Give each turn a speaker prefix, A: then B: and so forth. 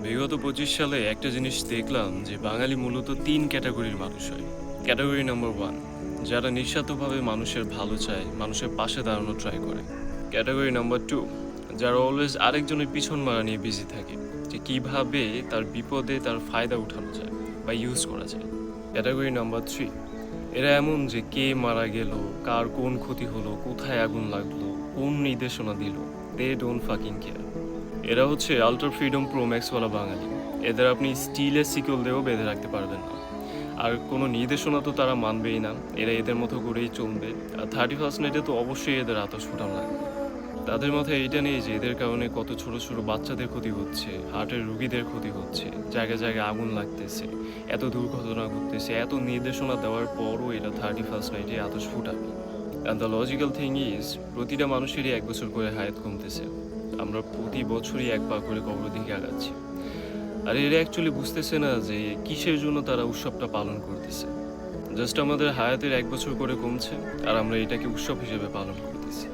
A: বিগত 25 সালে একটা জিনিস দেখলাম যে বাঙালি মূলত 3 ক্যাটাগরির মানুষ হয়। ক্যাটাগরি নাম্বার 1, যারা নিঃস্বার্থভাবে মানুষের ভালো চায়, মানুষের পাশে দাঁড়ানো ট্রাই করে। ক্যাটাগরি নাম্বার 2, যারা অলওয়েজ আরেকজনের পিছন মারা নিয়ে বিজি থাকে, যে কিভাবে তার বিপদে তার ফায়দা উঠানো যায় বা ইউজ করা যায়। ক্যাটাগরি নাম্বার 3, এরা এমন যে কে মারা গেল, কার কোন ক্ষতি হলো, কোথায় আগুন লাগলো, কোন নির্দেশনা দিল, দে ডোন্ট ফাকিং কেয়ার। এরা হচ্ছে আল্ট্রা ফ্রিডম প্রো ম্যাক্সওয়ালা বাঙালি। এদের আপনি স্টিলের সিকল দিয়েও বেঁধে রাখতে পারবেন না। আর কোনো নির্দেশনা তো তারা মানবেই না, এরা এদের মতো করেই চলবে। আর 31st নাইটে তো অবশ্যই এদের আতশ ফোটানো লাগবে। তাদের মাথায় এইটা নেই যে এদের কারণে কত ছোট ছোট বাচ্চাদের ক্ষতি হচ্ছে, হার্টের রুগীদের ক্ষতি হচ্ছে, জায়গায় জায়গায় আগুন লাগতেছে, এত দুর্ঘটনা ঘটতেছে, এত নির্দেশনা দেওয়ার পরও এরা 31st নাইটে আতশ ফুটাবে। And the logical thing is, প্রতিটা মানুষেরই 1 বছর করে হায়াত কমতেছে। আমরা প্রতি বছরই 1 পা করে কবর দিকে আগাচ্ছি। আর এরা অ্যাকচুয়ালি বুঝতেছে না যে কিসের জন্য তারা উৎসবটা পালন করতেছে। জাস্ট আমাদের হায়াতের 1 বছর করে কমছে, আর আমরা এটাকে উৎসব হিসেবে পালন করতেছি।